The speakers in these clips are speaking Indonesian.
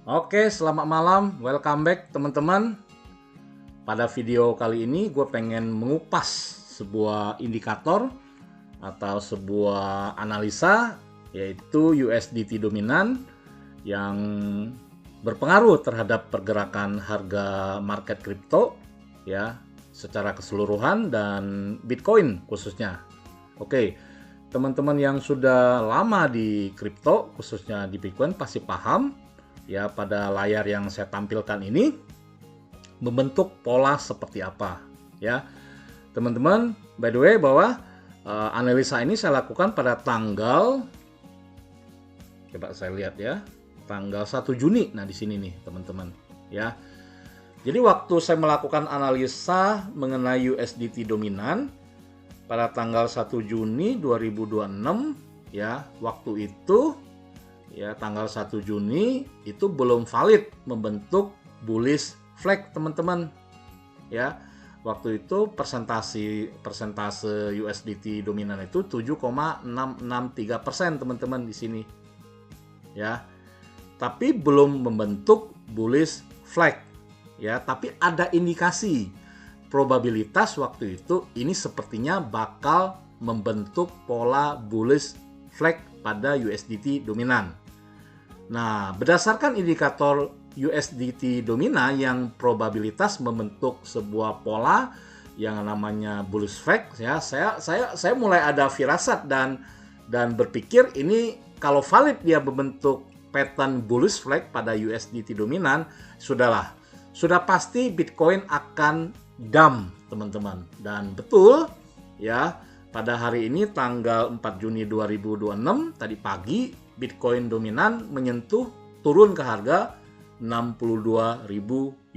Oke, selamat malam. Welcome back teman-teman. Pada video kali ini gue pengen mengupas sebuah indikator atau sebuah analisa, yaitu USDT dominan yang berpengaruh terhadap pergerakan harga market kripto ya secara keseluruhan dan Bitcoin khususnya. Oke, teman-teman yang sudah lama di kripto khususnya di Bitcoin pasti paham ya pada layar yang saya tampilkan ini membentuk pola seperti apa ya. Teman-teman, by the way bahwa analisa ini saya lakukan pada tanggal, coba saya lihat ya, tanggal 1 Juni. Nah, di sini nih, teman-teman, ya. Jadi waktu saya melakukan analisa mengenai USDT dominan pada tanggal 1 Juni 2026 ya, waktu itu ya tanggal 1 Juni itu belum valid membentuk bullish flag, teman-teman. Ya. Waktu itu persentase USDT dominan itu 7,663%, teman-teman di sini. Ya. Tapi belum membentuk bullish flag. Ya, tapi ada indikasi probabilitas waktu itu ini sepertinya bakal membentuk pola bullish flag pada USDT dominan. Nah, berdasarkan indikator USDT dominan yang probabilitas membentuk sebuah pola yang namanya bullish flag ya, saya mulai ada firasat dan berpikir ini kalau valid dia membentuk pattern bullish flag pada USDT dominan, sudah pasti Bitcoin akan dump, teman-teman. Dan betul ya, pada hari ini tanggal 4 Juni 2026 tadi pagi Bitcoin dominan menyentuh turun ke harga 62.000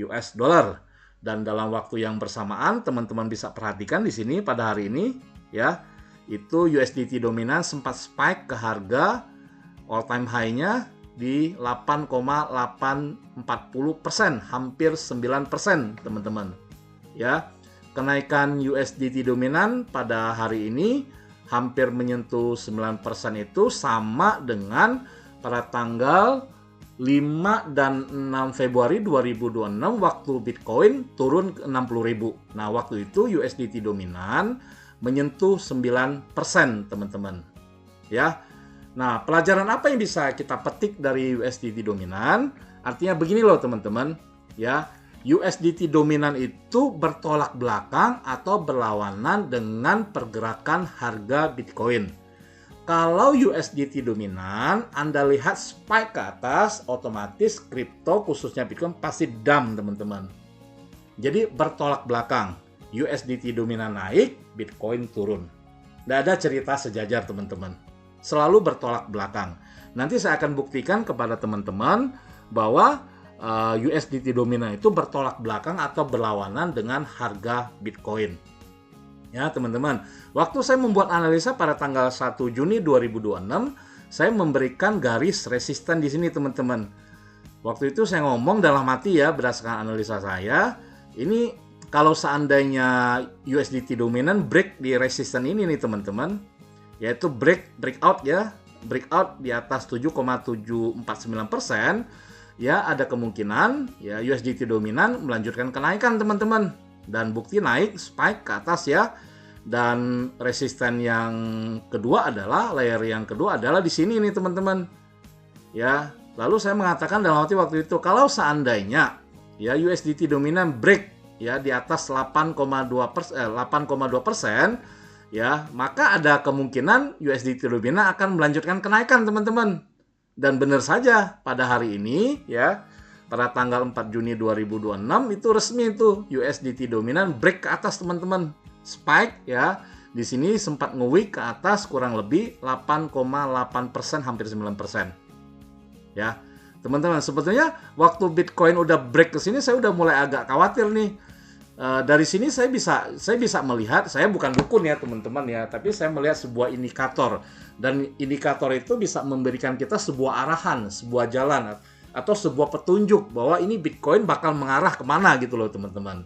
US dollar. Dan dalam waktu yang bersamaan teman-teman bisa perhatikan di sini pada hari ini ya, itu USDT dominan sempat spike ke harga all time high-nya di 8,840%, hampir 9%, teman-teman. Ya. Kenaikan USDT dominan pada hari ini hampir menyentuh 9% itu sama dengan pada tanggal 5 dan 6 Februari 2026 waktu Bitcoin turun ke 60.000. Nah, waktu itu USDT dominan menyentuh 9%, teman-teman. Ya. Nah, pelajaran apa yang bisa kita petik dari USDT dominan? Artinya begini loh, teman-teman, ya. USDT dominan itu bertolak belakang atau berlawanan dengan pergerakan harga Bitcoin. Kalau USDT dominan, Anda lihat spike ke atas, otomatis kripto khususnya Bitcoin pasti dump, teman-teman. Jadi bertolak belakang. USDT dominan naik, Bitcoin turun. Tidak ada cerita sejajar, teman-teman. Selalu bertolak belakang. Nanti saya akan buktikan kepada teman-teman bahwa USDT dominan itu bertolak belakang atau berlawanan dengan harga Bitcoin. Ya, teman-teman. Waktu saya membuat analisa pada tanggal 1 Juni 2026, saya memberikan garis resisten di sini, teman-teman. Waktu itu saya ngomong dalam hati ya, berdasarkan analisa saya, ini kalau seandainya USDT dominan break di resisten ini nih, teman-teman, yaitu breakout ya, breakout di atas 7,749%, ya ada kemungkinan ya USDT dominan melanjutkan kenaikan, teman-teman. Dan bukti naik spike ke atas ya. Dan resisten yang kedua adalah layer yang kedua adalah di sini nih, teman-teman. Ya, lalu saya mengatakan dalam waktu itu kalau seandainya ya USDT dominan break ya di atas 8,2% ya, maka ada kemungkinan USDT dominan akan melanjutkan kenaikan, teman-teman. Dan benar saja pada hari ini ya, pada tanggal 4 Juni 2026 itu resmi itu USDT dominan break ke atas, teman-teman. Spike ya. Di sini sempat nge-wick ke atas kurang lebih 8,8%, hampir 9%. Ya. Teman-teman, sebetulnya waktu Bitcoin udah break ke sini saya udah mulai agak khawatir nih. Dari sini saya bisa melihat, saya bukan dukun ya, teman-teman ya, tapi saya melihat sebuah indikator. Dan indikator itu bisa memberikan kita sebuah arahan, sebuah jalan, atau sebuah petunjuk bahwa ini Bitcoin bakal mengarah kemana gitu loh, teman-teman.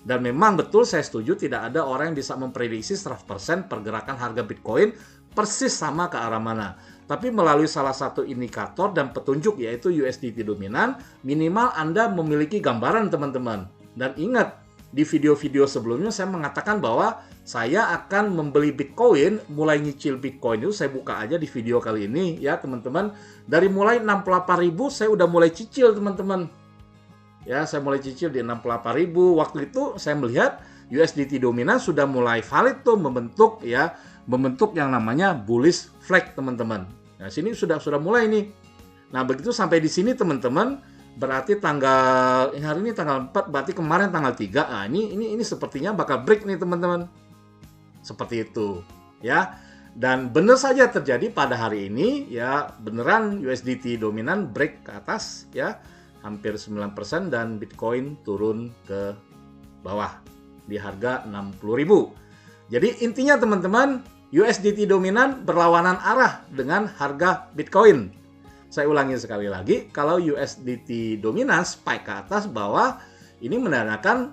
Dan memang betul saya setuju tidak ada orang yang bisa memprediksi 100% pergerakan harga Bitcoin persis sama ke arah mana. Tapi melalui salah satu indikator dan petunjuk yaitu USDT dominan, minimal Anda memiliki gambaran teman-teman. Dan ingat, di video-video sebelumnya saya mengatakan bahwa saya akan membeli Bitcoin, mulai nyicil Bitcoin itu saya buka aja di video kali ini ya teman-teman. Dari mulai 68.000 saya udah mulai cicil teman-teman. Ya, saya mulai cicil di 68.000. Waktu itu saya melihat USDT dominan sudah mulai valid tuh membentuk yang namanya bullish flag teman-teman. Nah, sini sudah mulai nih. Nah, begitu sampai di sini teman-teman, berarti hari ini tanggal 4, berarti kemarin tanggal 3. Nah, ini sepertinya bakal break nih teman-teman. Seperti itu, ya. Dan benar saja terjadi pada hari ini, ya, beneran USDT dominan break ke atas, ya. Hampir 9% dan Bitcoin turun ke bawah di harga 60.000. Jadi intinya teman-teman, USDT dominan berlawanan arah dengan harga Bitcoin. Saya ulangi sekali lagi, kalau USDT dominan spike ke atas bawah, ini menandakan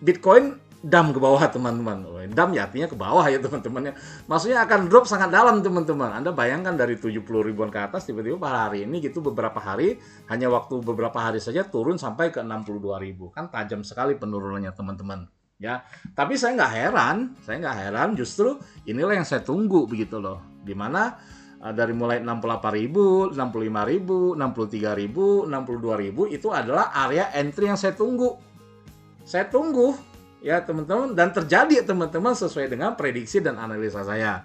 Bitcoin dump ke bawah teman-teman. Dump ya artinya ke bawah ya teman-teman. Maksudnya akan drop sangat dalam teman-teman. Anda bayangkan dari 70 ribuan ke atas tiba-tiba pada hari ini gitu beberapa hari, hanya waktu beberapa hari saja turun sampai ke 62.000. Kan tajam sekali penurunannya teman-teman. Ya, tapi saya nggak heran, justru inilah yang saya tunggu begitu loh. Dimana dari mulai 68.000, 65.000, 63.000, 62.000 itu adalah area entry yang saya tunggu. Saya tunggu ya teman-teman, dan terjadi teman-teman sesuai dengan prediksi dan analisa saya.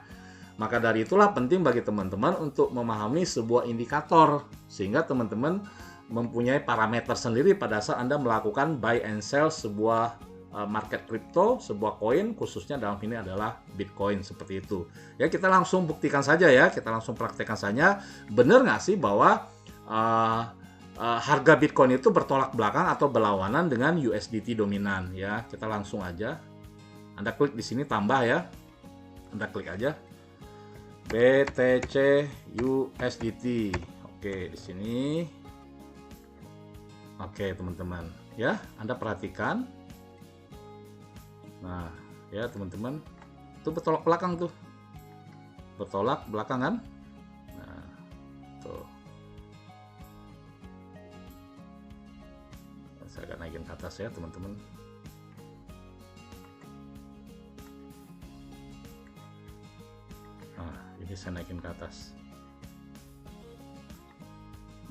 Maka dari itulah penting bagi teman-teman untuk memahami sebuah indikator sehingga teman-teman mempunyai parameter sendiri pada saat Anda melakukan buy and sell sebuah market kripto, sebuah koin, khususnya dalam ini adalah Bitcoin seperti itu. Ya, kita langsung buktikan saja ya, kita langsung praktekkan saja. Benar nggak sih bahwa harga Bitcoin itu bertolak belakang atau berlawanan dengan USDT dominan? Ya, kita langsung aja. Anda klik di sini tambah ya. Anda klik aja BTC USDT. Oke, di sini. Oke, teman-teman. Ya, Anda perhatikan. Nah, ya teman-teman, itu bertolak belakang tuh. Bertolak belakang kan? Nah, tuh. Saya akan naikin ke atas ya teman-teman. Nah, ini saya naikin ke atas.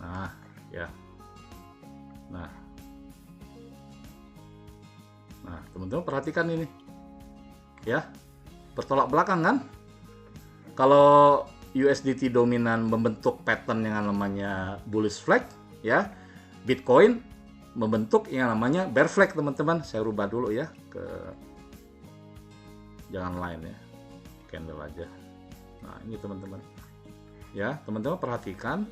Nah, ya. Nah, teman-teman perhatikan ini. Ya. Bertolak belakang kan? Kalau USDT dominan membentuk pattern yang namanya bullish flag, ya. Bitcoin membentuk yang namanya bear flag, teman-teman. Saya rubah dulu ya ke jangan line ya. Candle aja. Nah, ini teman-teman. Ya, teman-teman perhatikan.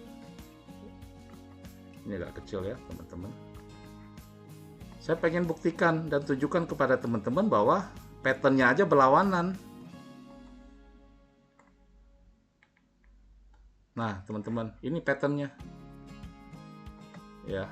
Ini agak kecil ya, teman-teman. Saya pengen buktikan dan tunjukkan kepada teman-teman bahwa patternnya aja berlawanan. Nah, teman-teman, ini patternnya. Ya.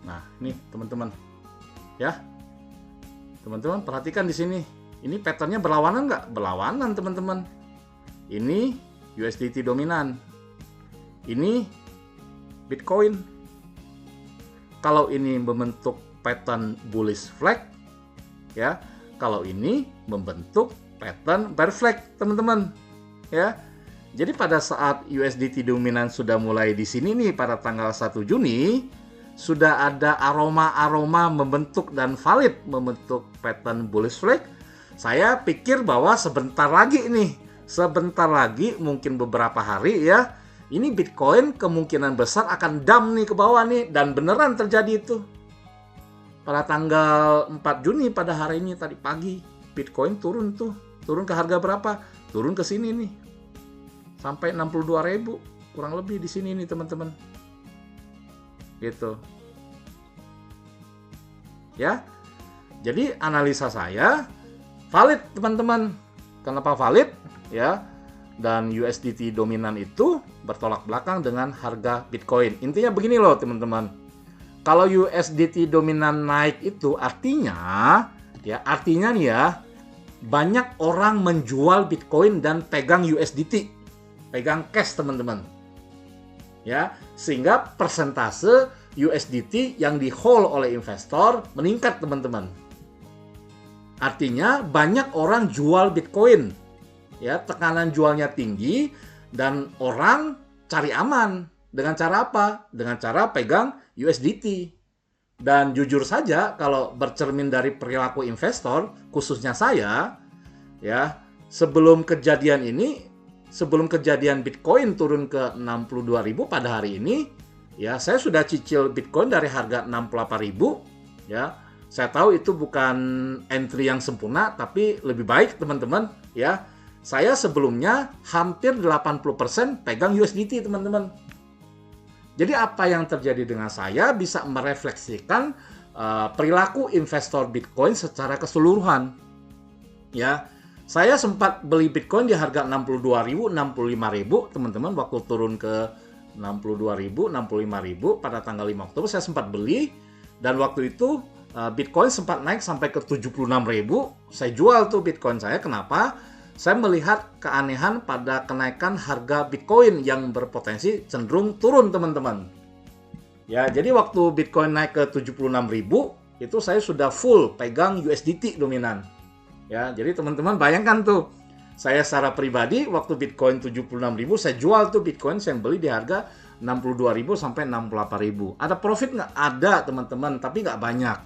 Nah, ini teman-teman. Ya. Teman-teman perhatikan di sini. Ini patternnya berlawanan nggak? Berlawanan, teman-teman. Ini USDT dominan. Ini Bitcoin. Kalau ini membentuk pattern bullish flag, ya. Kalau ini membentuk pattern bear flag, teman-teman. Ya. Jadi pada saat USDT dominan sudah mulai di sini nih pada tanggal 1 Juni, sudah ada aroma-aroma membentuk dan valid membentuk pattern bullish flag. Saya pikir bahwa sebentar lagi mungkin beberapa hari ya, ini Bitcoin kemungkinan besar akan dump nih ke bawah nih, dan beneran terjadi itu. Pada tanggal 4 Juni pada hari ini tadi pagi, Bitcoin turun ke harga berapa? Turun ke sini nih. Sampai 62.000 kurang lebih di sini nih, teman-teman. Gitu. Ya. Jadi analisa saya, valid teman-teman. Kenapa valid? Ya, dan USDT dominan itu bertolak belakang dengan harga Bitcoin. Intinya begini loh teman-teman. Kalau USDT dominan naik itu artinya nih ya, banyak orang menjual Bitcoin dan pegang USDT, pegang cash teman-teman. Ya, sehingga persentase USDT yang di hold oleh investor meningkat teman-teman. Artinya banyak orang jual Bitcoin. Ya, tekanan jualnya tinggi dan orang cari aman. Dengan cara apa? Dengan cara pegang USDT. Dan jujur saja kalau bercermin dari perilaku investor, khususnya saya, ya, sebelum kejadian Bitcoin turun ke 62.000 pada hari ini, ya, saya sudah cicil Bitcoin dari harga 68.000, ya. Saya tahu itu bukan entry yang sempurna, tapi lebih baik teman-teman, ya. Saya sebelumnya hampir 80% pegang USDT teman-teman. Jadi apa yang terjadi dengan saya bisa merefleksikan perilaku investor Bitcoin secara keseluruhan. Ya, saya sempat beli Bitcoin di harga 62.000, 65.000 teman-teman, waktu turun ke 62.000, 65.000 pada tanggal 5 Oktober saya sempat beli, dan waktu itu Bitcoin sempat naik sampai ke 76.000. Saya jual tuh Bitcoin saya. Kenapa? Saya melihat keanehan pada kenaikan harga Bitcoin yang berpotensi cenderung turun teman-teman. Ya, jadi waktu Bitcoin naik ke 76.000, itu saya sudah full pegang USDT dominan. Ya, jadi teman-teman bayangkan tuh, saya secara pribadi waktu Bitcoin 76.000 saya jual tuh Bitcoin saya beli di harga 62.000 sampai 68.000. Ada profit nggak? Ada teman-teman, tapi nggak banyak.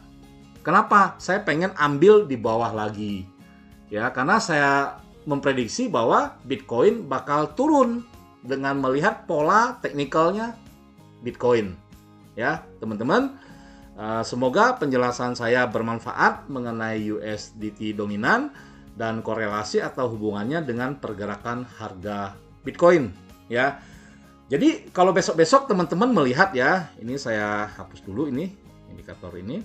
Kenapa? Saya pengen ambil di bawah lagi. Ya, karena saya memprediksi bahwa Bitcoin bakal turun dengan melihat pola teknikalnya Bitcoin. Ya, teman-teman, semoga penjelasan saya bermanfaat mengenai USDT dominan dan korelasi atau hubungannya dengan pergerakan harga Bitcoin. Ya, jadi kalau besok-besok teman-teman melihat ya, ini saya hapus dulu ini indikator ini.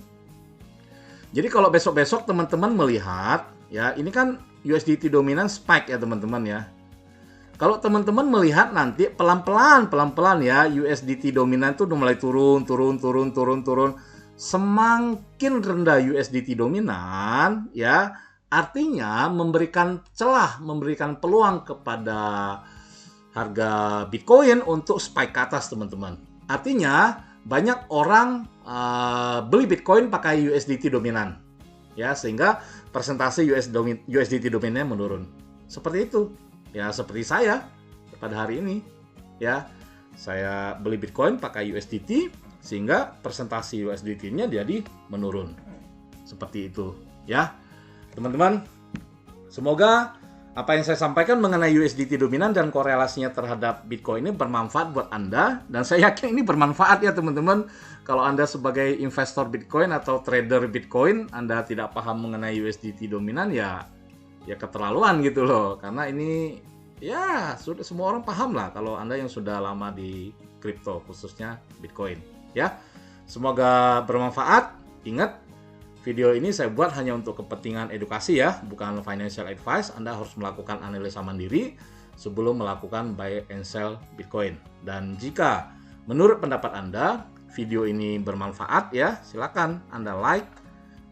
Jadi kalau besok-besok teman-teman melihat ya, ini kan USDT dominan spike ya teman-teman ya. Kalau teman-teman melihat nanti pelan-pelan ya USDT dominan itu udah mulai turun. Semakin rendah USDT dominan ya, artinya memberikan celah, memberikan peluang kepada harga Bitcoin untuk spike ke atas teman-teman. Artinya banyak orang beli Bitcoin pakai USDT dominan. Ya, sehingga persentase USDT dominannya menurun. Seperti itu. Ya, seperti saya pada hari ini. Ya, saya beli Bitcoin pakai USDT sehingga persentase USDT-nya jadi menurun. Seperti itu, ya. Teman-teman, semoga apa yang saya sampaikan mengenai USDT dominan dan korelasinya terhadap Bitcoin ini bermanfaat buat Anda, dan saya yakin ini bermanfaat ya teman-teman. Kalau Anda sebagai investor Bitcoin atau trader Bitcoin, Anda tidak paham mengenai USDT dominan, ya keterlaluan gitu loh. Karena ini ya sudah semua orang paham lah kalau Anda yang sudah lama di kripto, khususnya Bitcoin. Ya, semoga bermanfaat. Ingat, video ini saya buat hanya untuk kepentingan edukasi ya, bukan financial advice. Anda harus melakukan analisa mandiri sebelum melakukan buy and sell Bitcoin. Dan jika menurut pendapat Anda video ini bermanfaat ya, silakan Anda like,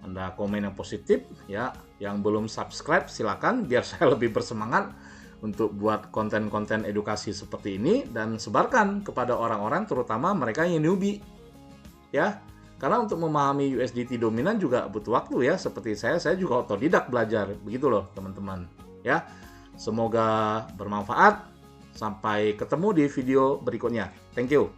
Anda komen yang positif ya. Yang belum subscribe silakan biar saya lebih bersemangat untuk buat konten-konten edukasi seperti ini dan sebarkan kepada orang-orang terutama mereka yang newbie. Ya. Karena untuk memahami USDT dominan juga butuh waktu ya, seperti saya juga otodidak belajar, begitu loh teman-teman. Ya, semoga bermanfaat. Sampai ketemu di video berikutnya. Thank you.